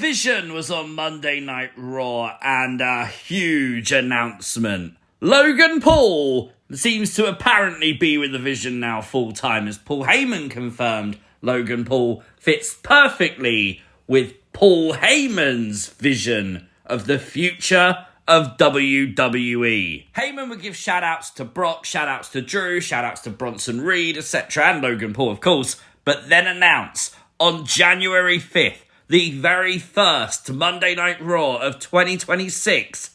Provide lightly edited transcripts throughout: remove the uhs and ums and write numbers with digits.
Vision was on Monday Night Raw, and a huge announcement. Logan Paul seems to apparently be with the Vision now full-time, as Paul Heyman confirmed Logan Paul fits perfectly with Paul Heyman's vision of the future of WWE. Heyman would give shout-outs to Brock, shout-outs to Drew, shout-outs to Bronson Reed, etc., and Logan Paul, of course, but then announce on January 5th, the very first Monday Night Raw of 2026,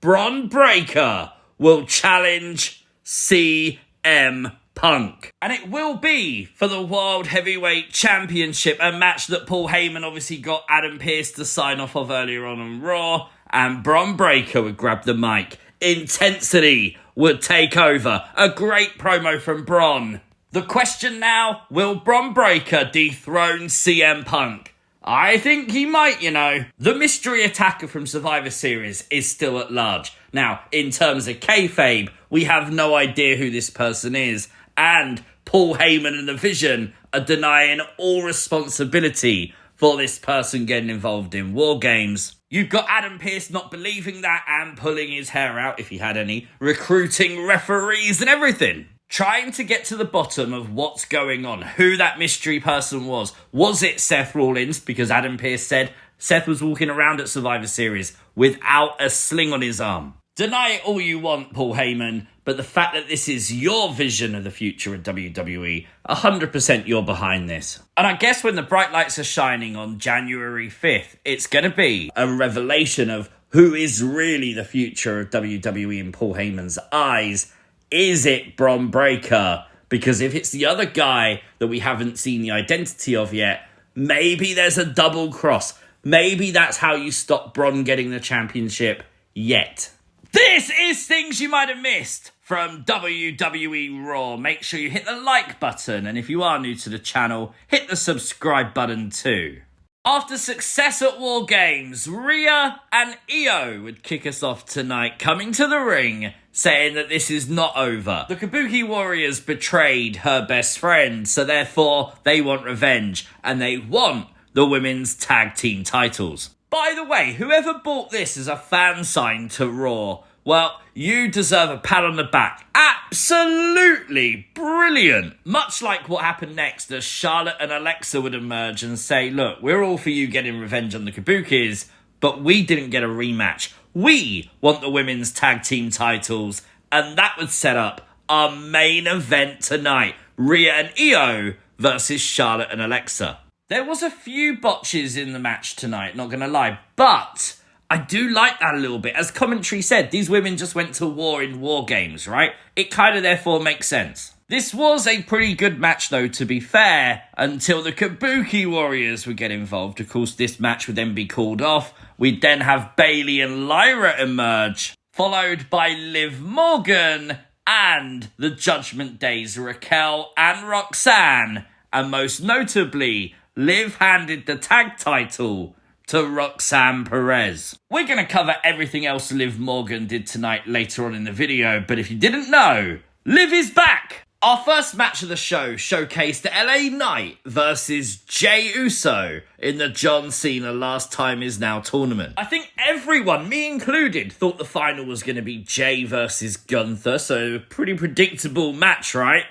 Bron Breakker will challenge CM Punk. And it will be for the World Heavyweight Championship, a match that Paul Heyman obviously got Adam Pearce to sign off of earlier on Raw, and Bron Breakker would grab the mic. Intensity would take over. A great promo from Bron. The question now, will Bron Breakker dethrone CM Punk? I think he might, you know. The mystery attacker from Survivor Series is still at large. Now, in terms of kayfabe, we have no idea who this person is, and Paul Heyman and the Vision are denying all responsibility for this person getting involved in War Games. You've got Adam Pearce not believing that and pulling his hair out, if he had any, recruiting referees and everything. Trying to get to the bottom of what's going on, who that mystery person was. Was it Seth Rollins? Because Adam Pearce said Seth was walking around at Survivor Series without a sling on his arm. Deny it all you want, Paul Heyman, but the fact that this is your vision of the future of WWE, 100% you're behind this. And I guess when the bright lights are shining on January 5th, it's going to be a revelation of who is really the future of WWE in Paul Heyman's eyes. Is it Bron Breakker? Because if it's the other guy that we haven't seen the identity of yet, maybe there's a double cross. Maybe that's how you stop Bron getting the championship yet. This is things you might have missed from WWE Raw. Make sure you hit the like button, and if you are new to the channel, hit the subscribe button too. After success at War Games, Rhea and Io would kick us off tonight, coming to the ring, saying that this is not over. The Kabuki Warriors betrayed her best friend, so therefore they want revenge, and they want the women's tag team titles. By the way, whoever bought this as a fan sign to Raw, well, you deserve a pat on the back. Absolutely brilliant. Much like what happened next, as Charlotte and Alexa would emerge and say, look, we're all for you getting revenge on the Kabukis, but we didn't get a rematch. We want the women's tag team titles, and that would set up our main event tonight. Rhea and Io versus Charlotte and Alexa. There was a few botches in the match tonight, not going to lie, but I do like that a little bit. As commentary said, these women just went to war in War Games, right? It kind of therefore makes sense. This was a pretty good match, though, to be fair, until the Kabuki Warriors would get involved. Of course, this match would then be called off. We'd then have Bayley and Lyra emerge, followed by Liv Morgan and the Judgment Day's Raquel and Roxanne. And most notably, Liv handed the tag title to Roxanne Perez. We're going to cover everything else Liv Morgan did tonight later on in the video, but if you didn't know, Liv is back! Our first match of the show showcased LA Knight versus Jey Uso in the John Cena Last Time Is Now tournament. I think everyone, me included, thought the final was going to be Jey versus Gunther, so pretty predictable match, right?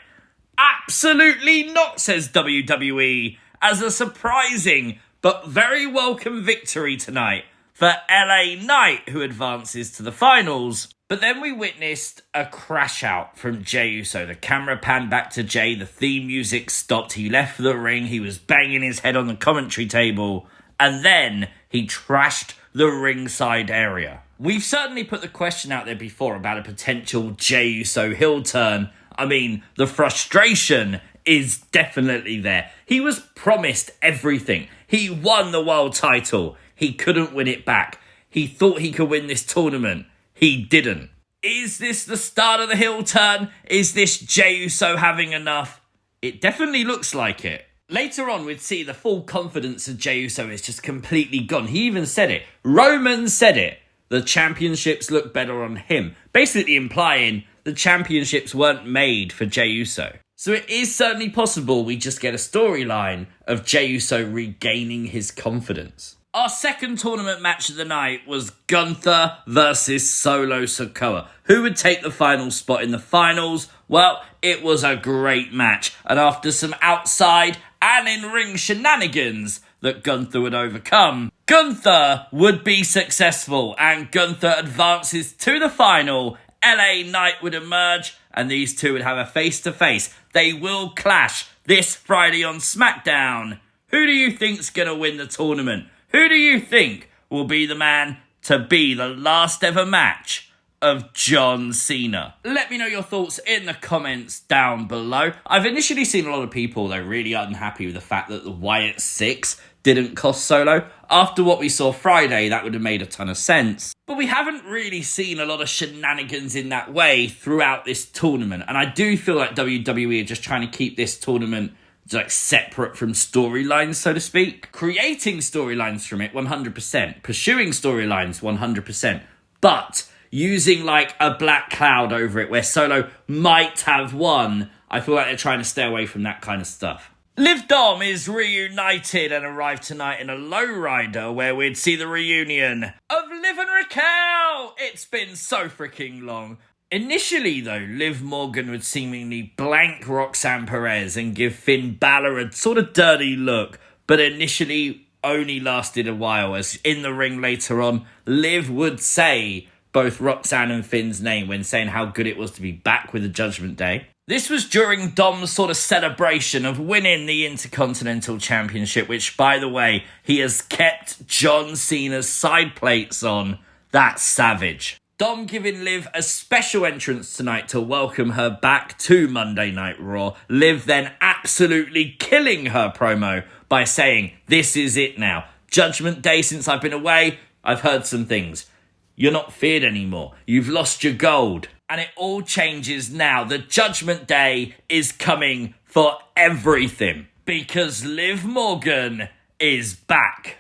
Absolutely not, says WWE, as a surprising but very welcome victory tonight for LA Knight, who advances to the finals. But then we witnessed a crash out from Jey Uso. The camera panned back to Jey, the theme music stopped, he left the ring, he was banging his head on the commentary table, and then he trashed the ringside area. We've certainly put the question out there before about a potential Jey Uso heel turn. I mean, the frustration is definitely there. He was promised everything. He won the world title. He couldn't win it back. He thought he could win this tournament. He didn't. Is this the start of the heel turn? Is this Jey Uso having enough? It definitely looks like it. Later on, we'd see the full confidence of Jey Uso is just completely gone. He even said it. Roman said it. The championships look better on him. Basically implying the championships weren't made for Jey Uso. So it is certainly possible we just get a storyline of Jey Uso regaining his confidence. Our second tournament match of the night was Gunther versus Solo Sikoa. Who would take the final spot in the finals? Well, it was a great match, and after some outside and in-ring shenanigans that Gunther would overcome, Gunther would be successful, and Gunther advances to the final. LA Knight would emerge, and these two would have a face-to-face. They will clash this Friday on SmackDown. Who do you think's going to win the tournament? Who do you think will be the man to be the last ever match of John Cena? Let me know your thoughts in the comments down below. I've initially seen a lot of people, they're really unhappy with the fact that the Wyatt 6 didn't cost Solo. After what we saw Friday, that would have made a ton of sense. But we haven't really seen a lot of shenanigans in that way throughout this tournament. And I do feel like WWE are just trying to keep this tournament separate from storylines, so to speak. Creating storylines from it, 100%. Pursuing storylines, 100%. But using a black cloud over it where Solo might have won, I feel like they're trying to stay away from that kind of stuff. Liv Dom is reunited and arrived tonight in a lowrider where we'd see the reunion of Liv and Raquel. It's been so freaking long. Initially, though, Liv Morgan would seemingly blank Roxanne Perez and give Finn Balor a sort of dirty look, but initially only lasted a while, as in the ring later on, Liv would say both Roxanne and Finn's name when saying how good it was to be back with the Judgment Day. This was during Dom's sort of celebration of winning the Intercontinental Championship, which, by the way, he has kept John Cena's side plates on. That's savage. Dom giving Liv a special entrance tonight to welcome her back to Monday Night Raw. Liv then absolutely killing her promo by saying, "This is it now. Judgment Day, since I've been away, I've heard some things. You're not feared anymore. You've lost your gold. And it all changes now. The Judgment Day is coming for everything. Because Liv Morgan is back."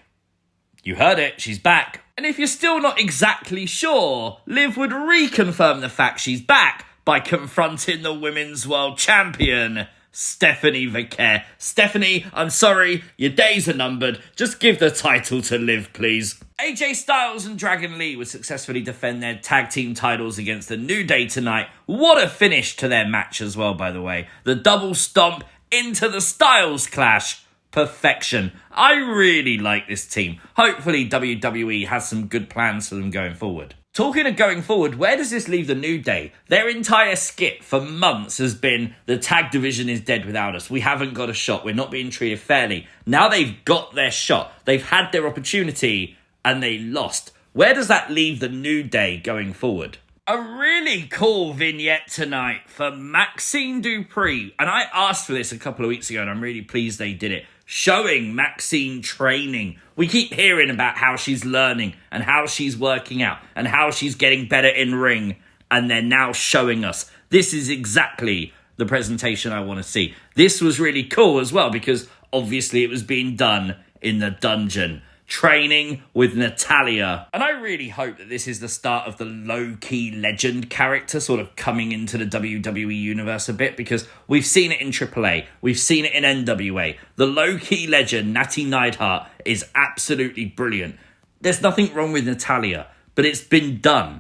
You heard it, she's back. And if you're still not exactly sure, Liv would reconfirm the fact she's back by confronting the Women's World Champion, Stephanie Vaquer. Stephanie, I'm sorry, your days are numbered. Just give the title to Liv, please. AJ Styles and Dragon Lee would successfully defend their tag team titles against the New Day tonight. What a finish to their match as well, by the way. The double stomp into the Styles Clash. Perfection. I really like this team. Hopefully WWE has some good plans for them going forward. Talking of going forward, where does this leave the New Day? Their entire skit for months has been, the tag division is dead without us. We haven't got a shot. We're not being treated fairly. Now they've got their shot. They've had their opportunity and they lost. Where does that leave the New Day going forward? A really cool vignette tonight for Maxxine Dupri. And I asked for this a couple of weeks ago and I'm really pleased they did it. Showing Maxxine training. We keep hearing about how she's learning and how she's working out and how she's getting better in ring. And they're now showing us. This is exactly the presentation I want to see. This was really cool as well because obviously it was being done in the dungeon. Training with Natalya. And I really hope that this is the start of the Lowkey Legend character sort of coming into the WWE universe a bit, because we've seen it in AAA, we've seen it in NWA. The Lowkey Legend, Nattie Neidhart, is absolutely brilliant. There's nothing wrong with Natalya, but it's been done.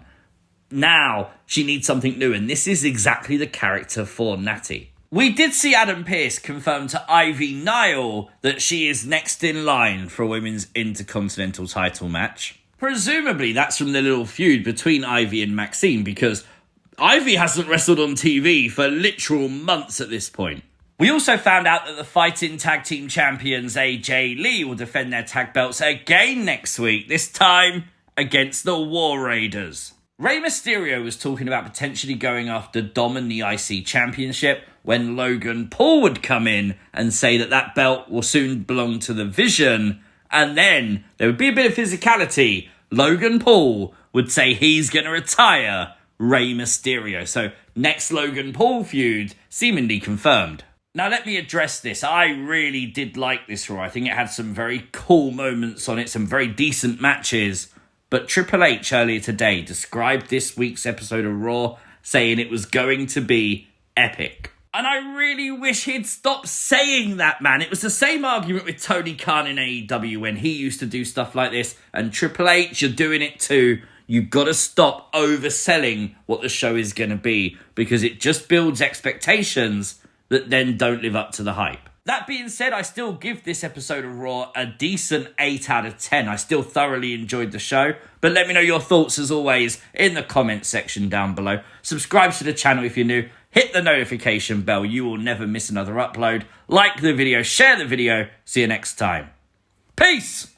Now she needs something new, and this is exactly the character for Nattie. We did see Adam Pearce confirm to Ivy Nile that she is next in line for a women's Intercontinental title match. Presumably that's from the little feud between Ivy and Maxxine, because Ivy hasn't wrestled on TV for literal months at this point. We also found out that the Fighting Tag Team Champions AJ Lee will defend their tag belts again next week, this time against the War Raiders. Rey Mysterio was talking about potentially going after Dom and the IC Championship when Logan Paul would come in and say that that belt will soon belong to the Vision, and then there would be a bit of physicality. Logan Paul would say he's going to retire Rey Mysterio. So next Logan Paul feud seemingly confirmed. Now let me address this. I really did like this Raw. I think it had some very cool moments on it, some very decent matches. But Triple H earlier today described this week's episode of Raw saying it was going to be epic. And I really wish he'd stop saying that, man. It was the same argument with Tony Khan in AEW when he used to do stuff like this. And Triple H, you're doing it too. You've got to stop overselling what the show is going to be, because it just builds expectations that then don't live up to the hype. That being said, I still give this episode of Raw a decent 8 out of 10. I still thoroughly enjoyed the show. But let me know your thoughts, as always, in the comments section down below. Subscribe to the channel if you're new. Hit the notification bell. You will never miss another upload. Like the video, share the video. See you next time. Peace!